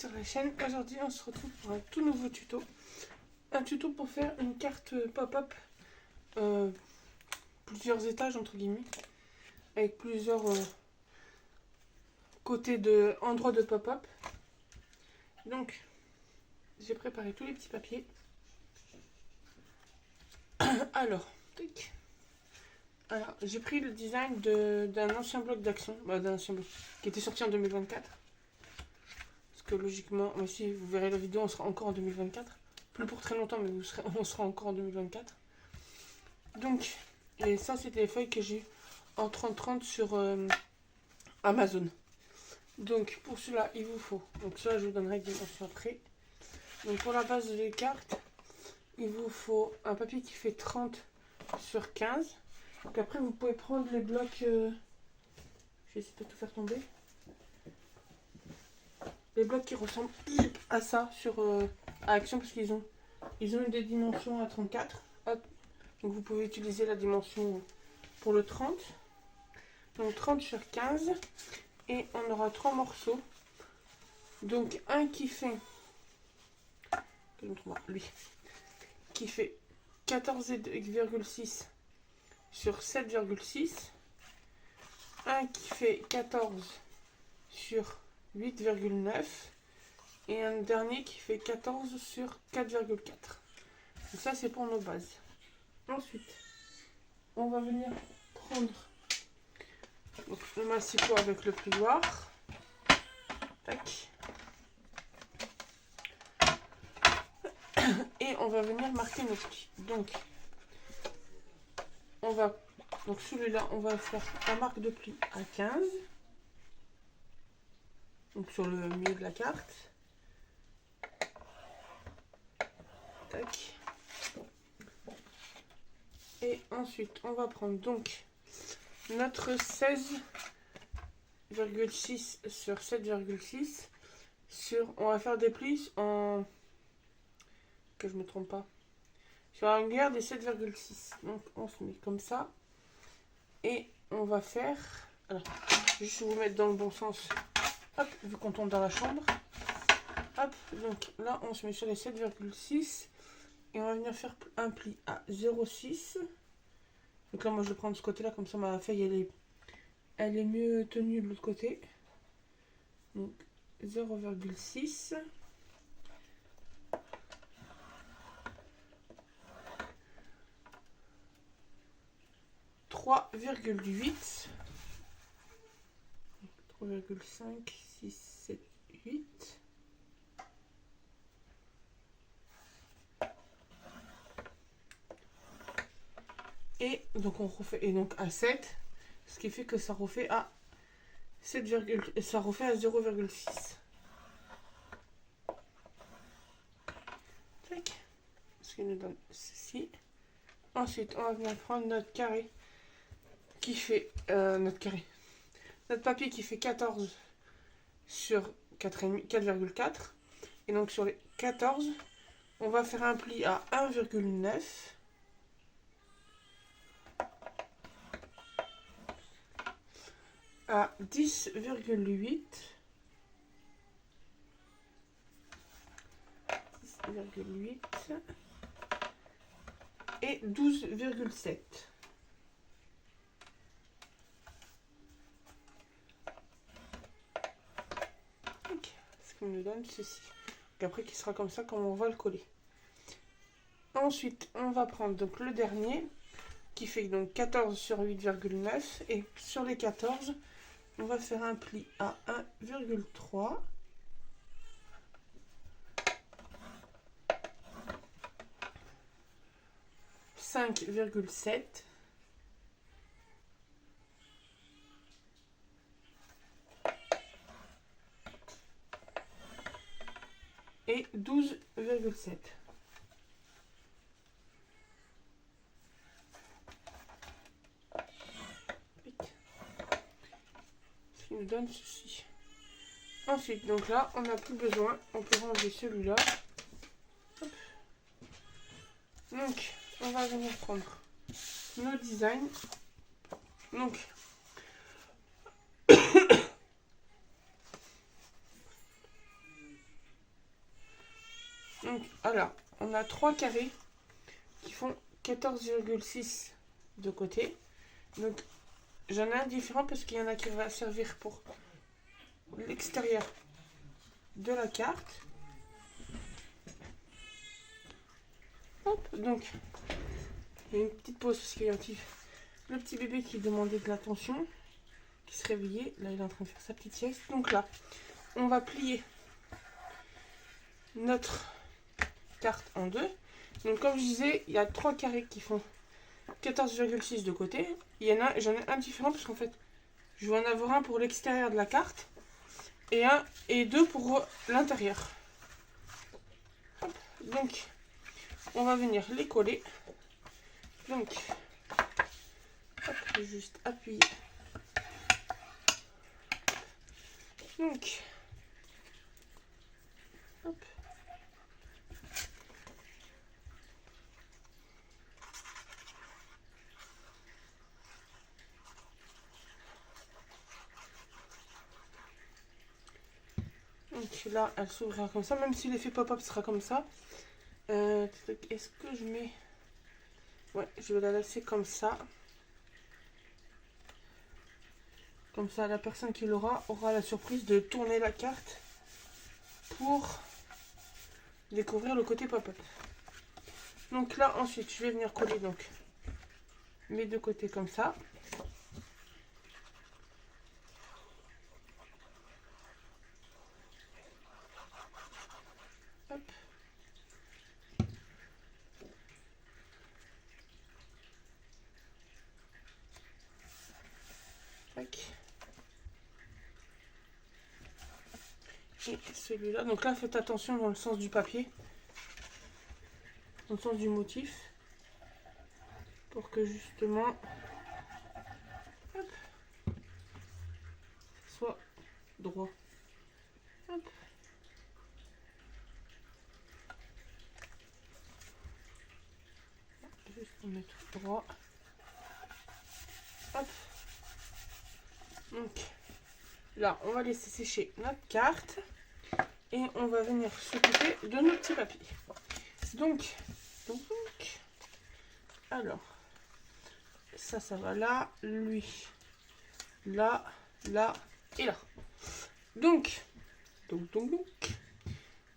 sur la chaîne. Aujourd'hui on se retrouve pour un tout nouveau tuto. Un tuto pour faire une carte pop-up plusieurs étages entre guillemets. Avec plusieurs côtés de endroits de pop-up. Donc j'ai préparé tous les petits papiers. Alors, j'ai pris le design d'un ancien bloc d'action, d'un ancien bloc qui était sorti en 2024. Parce que logiquement, si vous verrez la vidéo, on sera encore en 2024. Plus pour très longtemps, mais on sera encore en 2024. Donc, et ça, c'était les feuilles que j'ai eues en 30-30 sur Amazon. Donc, pour cela, il vous faut, donc ça, je vous donnerai des dimensions après. Donc, pour la base des cartes, il vous faut un papier qui fait 30 sur 15. Donc après, vous pouvez prendre les blocs... je vais essayer de tout faire tomber. Les blocs qui ressemblent à ça sur à Action, parce qu'ils ont eu des dimensions à 34. Hop. Donc vous pouvez utiliser la dimension pour le 30. Donc 30 sur 15. Et on aura 3 morceaux. Donc un qui fait... lui. Qui fait 14,6 sur 7,6. Un qui fait 14 sur 8,9 et un dernier qui fait 14 sur 4,4. Donc ça c'est pour nos bases. Ensuite, on va venir prendre donc, le massicot avec le plioir. Tac. Et on va venir marquer nos plis. Donc celui-là, on va faire la marque de pli à 15. Donc sur le milieu de la carte. Tac. Et ensuite, on va prendre donc notre 16,6 sur 7,6 sur... On va faire des plis en... Que je me trompe pas. Sur la longueur des 7,6. Donc on se met comme ça. Et on va faire... Alors, juste vous mettre dans le bon sens. Hop, vu qu'on tombe dans la chambre. Hop, donc là on se met sur les 7,6. Et on va venir faire un pli à 0,6. Donc là moi je vais prendre ce côté là, comme ça ma feuille elle est mieux tenue de l'autre côté. Donc 0,6. 3,8. 3,5, 6, 7, 8. Et donc on refait, et donc à 7, ce qui fait que ça refait à 7, ça refait à 0,6. Tac. Ce qui nous donne ceci. Ensuite, on va venir prendre notre carré qui fait notre papier qui fait 14 sur 4,4. Et donc sur les 14, on va faire un pli à 1,9. À 10,8. 10,8 et 12,7. Ce qui nous donne ceci. Et après qui sera comme ça quand on va le coller. Ensuite, on va prendre donc le dernier qui fait donc 14 sur 8,9 et sur les 14, on va faire un pli à 1,3. « 5,7 » et 12,7. Ce qui nous donne ceci. Ensuite, donc là, on n'a plus besoin. On peut ranger celui-là. Donc, on va venir prendre nos designs. Donc, Donc, alors, on a 3 carrés qui font 14,6 de côté. Donc, j'en ai un différent parce qu'il y en a qui va servir pour l'extérieur de la carte. Hop, donc, il y a une petite pause parce qu'il y a le petit bébé qui demandait de l'attention, qui se réveillait. Là, il est en train de faire sa petite sieste. Donc là, on va plier notre carte en deux. Donc, comme je disais, il y a 3 carrés qui font 14,6 de côté. Il y en a, j'en ai un différent parce qu'en fait, je vais en avoir un pour l'extérieur de la carte et deux pour l'intérieur. Donc, on va venir les coller. Donc, hop, juste appuyer. Donc, hop. Donc là, elle s'ouvrira comme ça, même si l'effet pop-up sera comme ça. Est-ce que je mets... Ouais, je vais la laisser comme ça. Comme ça, la personne qui l'aura aura la surprise de tourner la carte pour découvrir le côté pop-up. Donc là, ensuite, je vais venir coller donc mes deux côtés comme ça. Hop. Tac. Et celui-là. Donc là, faites attention dans le sens du papier. Dans le sens du motif. Pour que justement... Hop. Soit droit. Hop. Juste pour mettre droit. Hop. Donc là, on va laisser sécher notre carte et on va venir s'occuper de nos petits papiers. Donc, alors, ça va là, lui, là, là et là. Donc,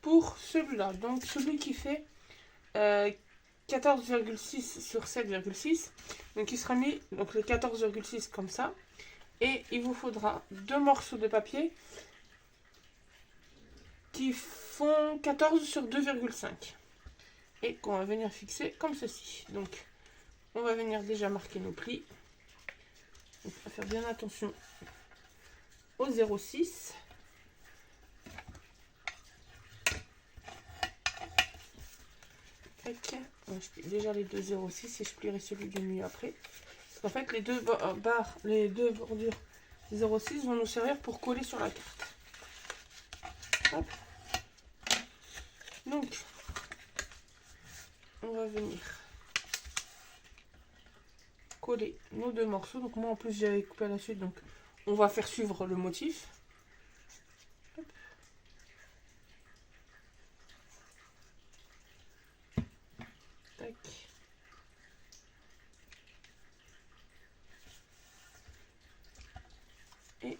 pour celui-là, donc celui qui fait 14,6 sur 7,6, donc il sera mis, donc le 14,6 comme ça. Et il vous faudra 2 morceaux de papier qui font 14 sur 2,5. Et qu'on va venir fixer comme ceci. Donc, on va venir déjà marquer nos plis. Donc, on va faire bien attention au 0,6. Tac. Je plie déjà les deux 0,6 et je plierai celui du milieu après. En fait, les deux barres, les deux bordures 0,6 vont nous servir pour coller sur la carte. Hop. Donc, on va venir coller nos deux morceaux. Donc moi, en plus, j'avais coupé à la suite, donc on va faire suivre le motif. Hop. Tac. Et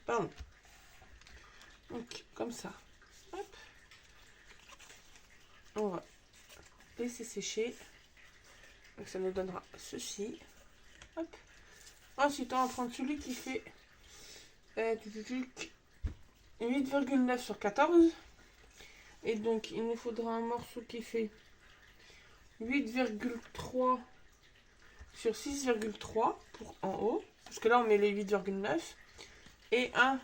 pardon. Donc comme ça. Hop. On va laisser sécher. Donc ça nous donnera ceci. Hop. Ensuite, on va prendre celui qui fait 8,9 sur 14. Et donc, il nous faudra un morceau qui fait 8,3 sur 6,3 pour en haut. Parce que là, on met les 8,9. Et un...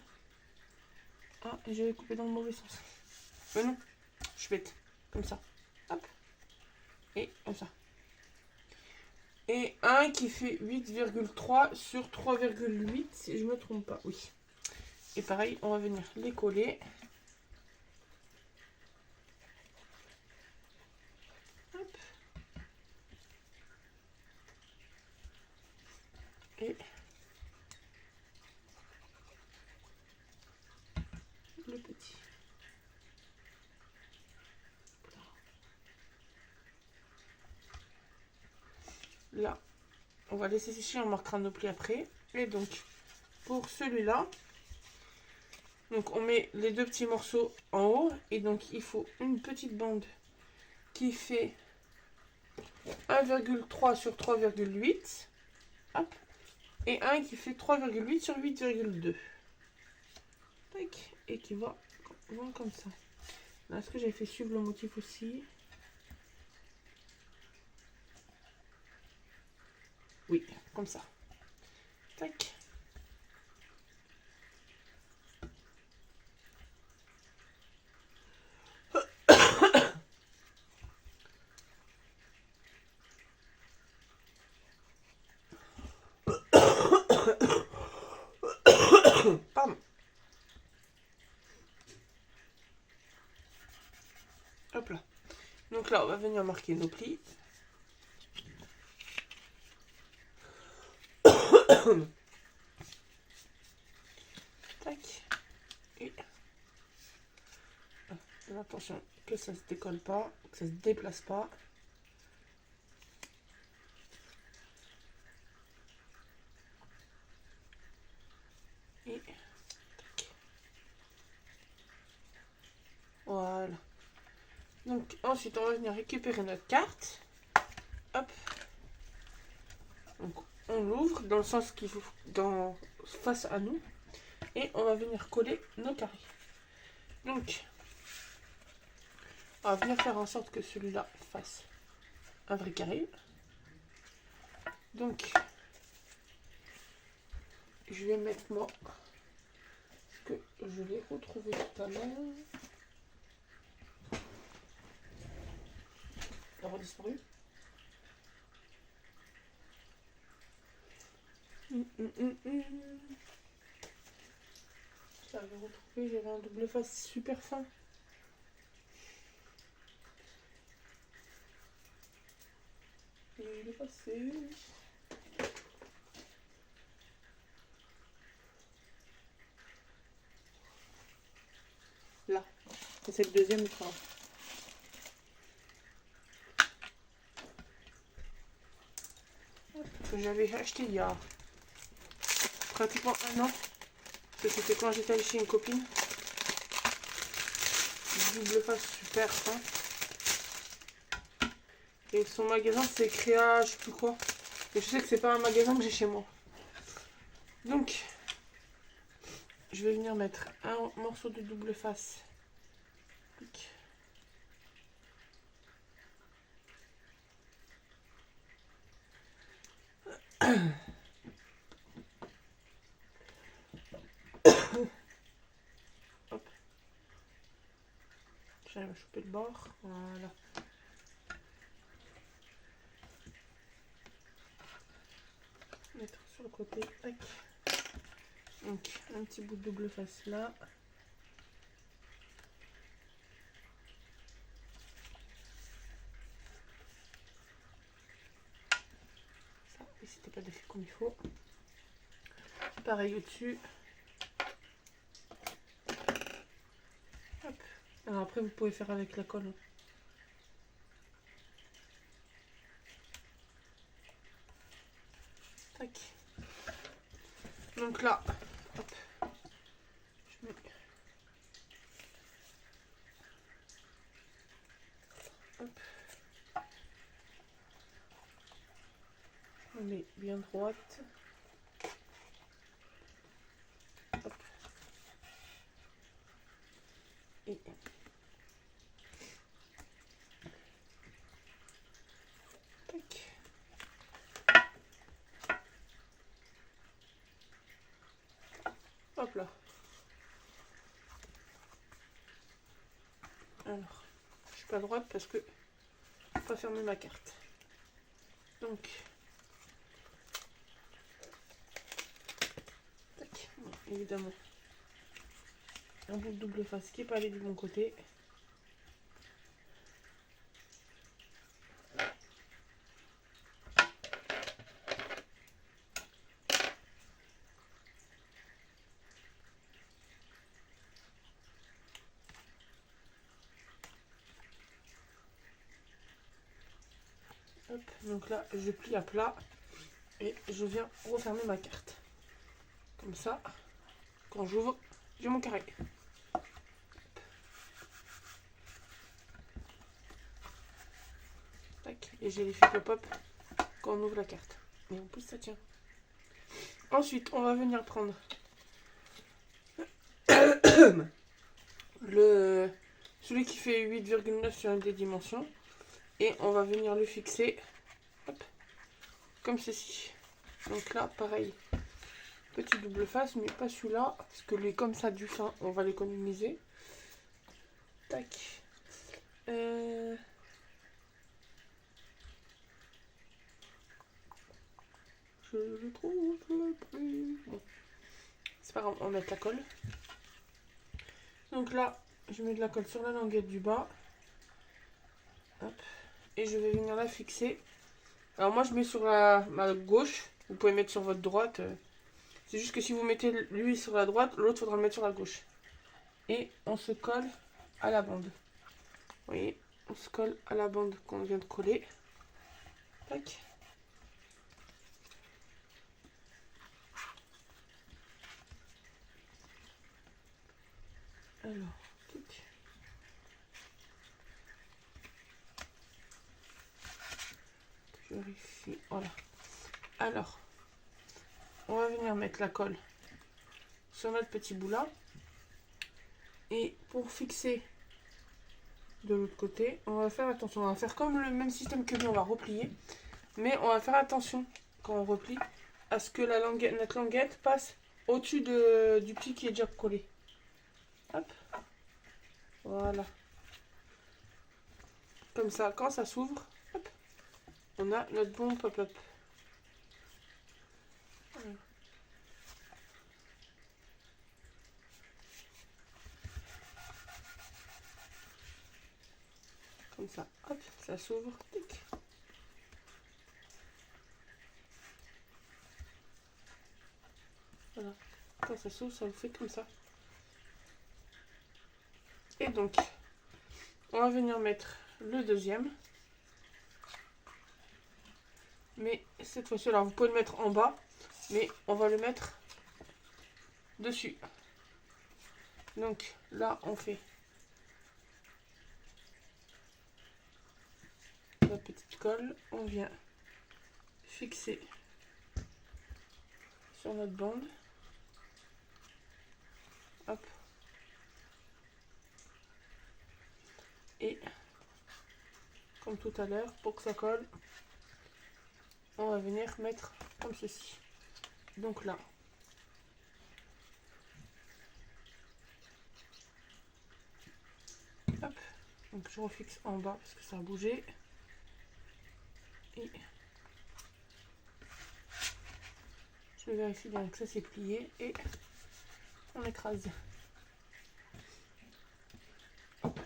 Ah, j'avais coupé dans le mauvais sens. Mais non, je suis bête. Comme ça. Hop. Et comme ça. Et un qui fait 8,3 sur 3,8, si je me trompe pas. Oui. Et pareil, on va venir les coller. Hop. Et le petit. Là, on va laisser sécher, on marquera nos plis après. Et donc, pour celui-là, donc on met les deux petits morceaux en haut. Et donc, il faut une petite bande qui fait 1,3 sur 3,8. Hop. Et un qui fait 3,8 sur 8,2. Et qui va comme ça. Est-ce que j'ai fait suivre le motif aussi? Oui, comme ça. Tac. Pardon. Hop là. Donc là, on va venir marquer nos plis. Tac. Et attention que ça se décolle pas, que ça se déplace pas. Et tac. Voilà. Donc ensuite on va venir récupérer notre carte. Hop. Donc on l'ouvre dans le sens qu'il faut face à nous. Et on va venir coller nos carrés. Donc on va venir faire en sorte que celui-là fasse un vrai carré. Donc je vais mettre moi, parce que je l'ai retrouvé tout à l'heure. Il a redisparu. Je l'avais retrouvé, j'avais un double face super fin. Et il est passé. Là. Et c'est le deuxième écran. Que j'avais acheté il y a pratiquement un an. C'était quand j'étais allée chez une copine. Double face super fin. Et son magasin c'est Créa, je sais plus quoi. Et je sais que c'est pas un magasin que j'ai chez moi. Donc, je vais venir mettre un morceau de double face. Hop. J'arrive à choper le bord. Voilà. Mettre sur le côté. Tac. Donc, un petit bout de double face là. Ça, et c'était pas défait comme il faut. Pareil au-dessus. Hop. Alors après, vous pouvez faire avec la colle. Tac. Donc là, hop. Je mets. Hop. On met bien droite. Hop. Et tac. Hop là. Alors, je suis pas droite parce que je vais pas fermer ma carte. Donc, tac. Bon, évidemment, un bout de double face qui est pas allé du bon côté. Hop, donc là, je plie à plat et je viens refermer ma carte. Comme ça, quand j'ouvre, j'ai mon carré. Tac, et j'ai l'effet pop-up quand on ouvre la carte. Et en plus, ça tient. Ensuite, on va venir prendre celui qui fait 8,9 sur une des dimensions. Et on va venir le fixer, hop, comme ceci. Donc là, pareil, petit double face, mais pas celui-là, parce que lui, comme ça, du fin, on va l'économiser. Tac. Je le trouve plus. Bon. C'est pas grave, on va mettre la colle. Donc là, je mets de la colle sur la languette du bas. Hop. Et je vais venir la fixer. Alors moi, je mets sur ma gauche. Vous pouvez mettre sur votre droite. C'est juste que si vous mettez lui sur la droite, l'autre faudra le mettre sur la gauche. Et on se colle à la bande. Vous voyez, on se colle à la bande qu'on vient de coller. Tac. Alors, tac. Je vérifie. Voilà. Alors, on va venir mettre la colle sur notre petit bout là. Et pour fixer de l'autre côté, on va faire attention. On va faire comme le même système que lui, on va replier. Mais on va faire attention quand on replie à ce que notre languette passe au-dessus du pli qui est déjà collé. Hop. Voilà. Comme ça, quand ça s'ouvre, hop, on a notre bon pop-up. Voilà. Comme ça, hop, ça s'ouvre. Voilà. Quand ça s'ouvre, ça vous fait comme ça. Et donc, on va venir mettre le deuxième. Mais cette fois-ci, alors vous pouvez le mettre en bas, mais on va le mettre dessus. Donc là, on fait la petite colle. On vient fixer sur notre bande. Hop. Et comme tout à l'heure, pour que ça colle, on va venir mettre comme ceci. Donc là, hop, donc je refixe en bas parce que ça a bougé. Et je vérifie bien que ça s'est plié et on écrase. Hop.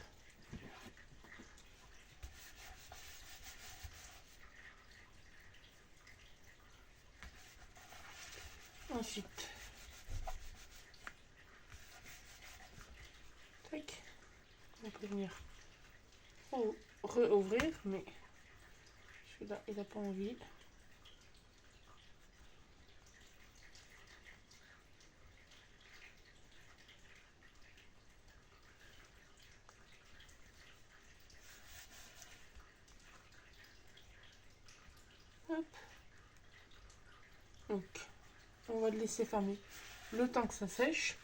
Ensuite, tac, on peut venir réouvrir, mais celui-là, il n'a pas envie. Hop. Donc, on va le laisser fermer le temps que ça sèche.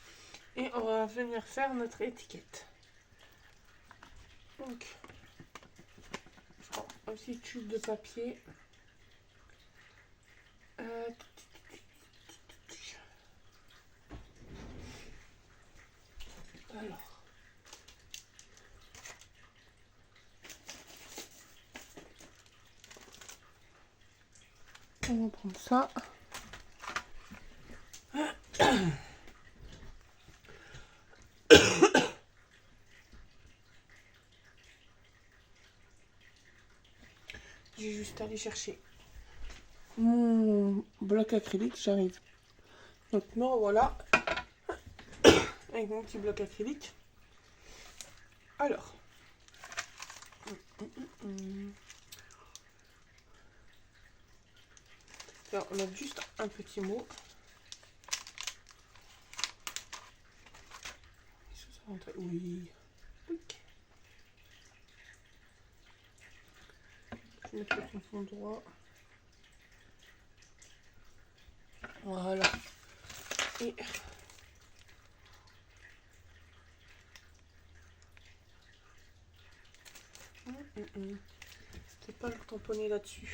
Et on va venir faire notre étiquette. Donc, je prends un petit tube de papier. Alors, on va prendre ça. J'ai juste à aller chercher mon bloc acrylique, j'arrive. Donc me revoilà avec mon petit bloc acrylique. Alors, Alors, on a juste un petit mot. Est-ce que ça va rentrer? Oui. Ok. Je vais mettre le fond droit. Voilà. Et c'est pas le tamponner là-dessus.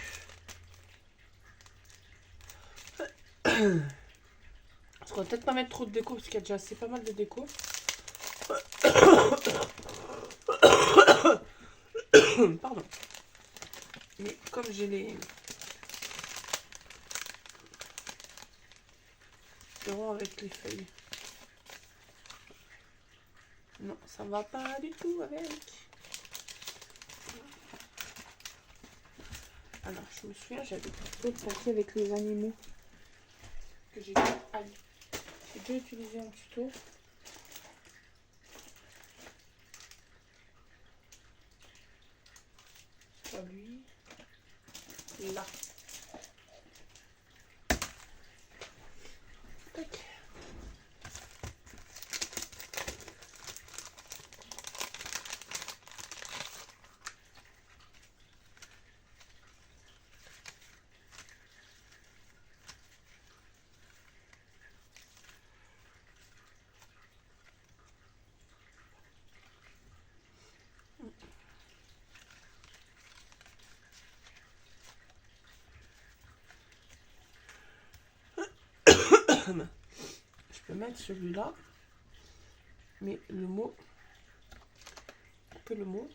Parce qu'on va peut-être pas mettre trop de déco parce qu'il y a déjà assez pas mal de déco. Pardon. Mais comme j'ai les ronds avec les feuilles. Non, ça va pas du tout avec. Alors, je me souviens, j'avais d'autres papiers avec les animaux que j'ai déjà utilisé en tuto. Pas lui. Là. Tac. Je peux mettre celui-là, mais le mot, couper le mot.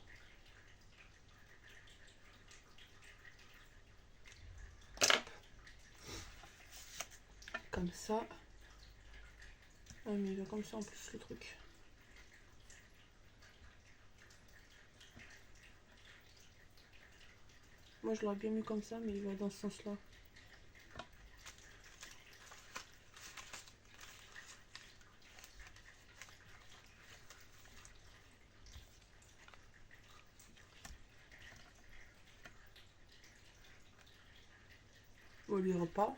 Comme ça. Ah, mais il va comme ça en plus le truc. Moi je l'aurais bien mis comme ça, mais il va dans ce sens-là. On ne lira pas.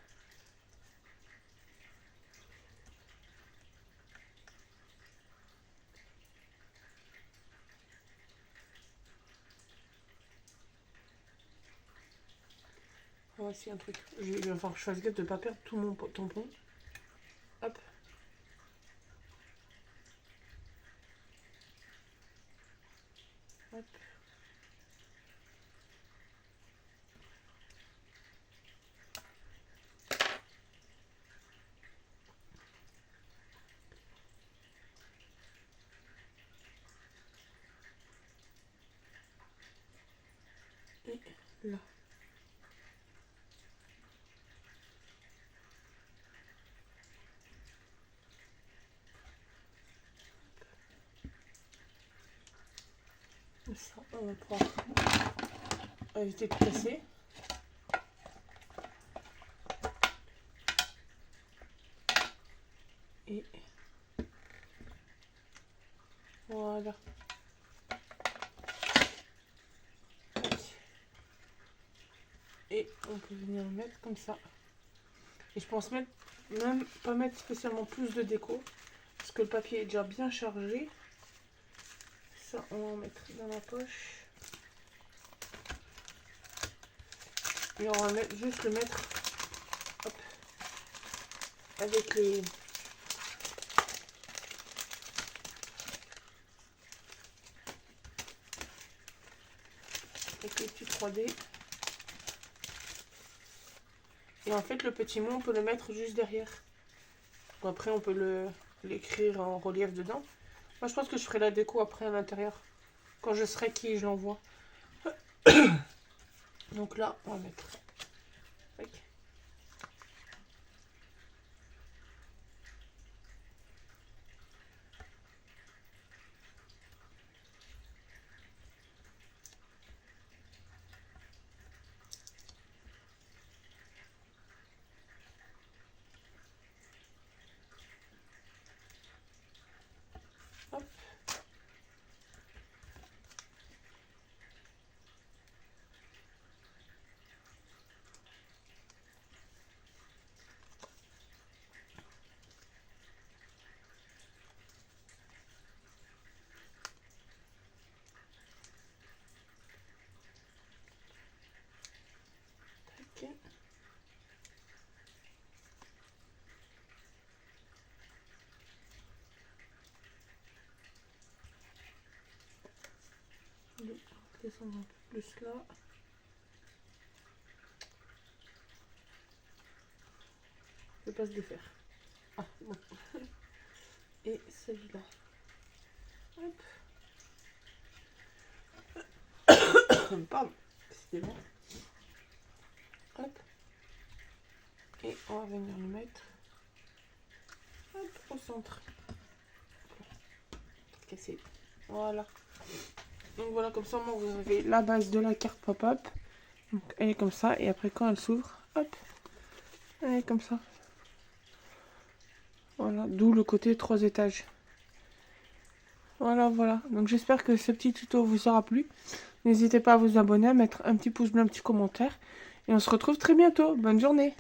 Voici un truc. Je vais falloir que je fasse gaffe de ne pas perdre tout mon tampon. Hop. Hop. Et là. Ça, on va pouvoir éviter de casser. Et voilà. Et on peut venir le mettre comme ça. Et je pense même pas mettre spécialement plus de déco. Parce que le papier est déjà bien chargé. Ça, on va en mettre dans la poche. Et on va juste le mettre hop, avec les petits 3D. Et en fait, le petit mot, on peut le mettre juste derrière. Bon, après, on peut l'écrire en relief dedans. Moi, je pense que je ferai la déco après à l'intérieur. Quand je serai qui, je l'envoie. Donc là, on va mettre. Tac. Hop. Un peu plus là. Je vais pas se défaire. Ah, bon. Et celui-là. Hop. Pardon. Excusez-moi. Hop. Et on va venir le mettre. Hop, au centre. Cassé. Voilà. Donc voilà, comme ça, moi, vous avez la base de la carte pop-up. Donc elle est comme ça. Et après, quand elle s'ouvre, hop, elle est comme ça. Voilà, d'où le côté 3 étages. Voilà, voilà. Donc j'espère que ce petit tuto vous aura plu. N'hésitez pas à vous abonner, à mettre un petit pouce bleu, un petit commentaire. Et on se retrouve très bientôt. Bonne journée.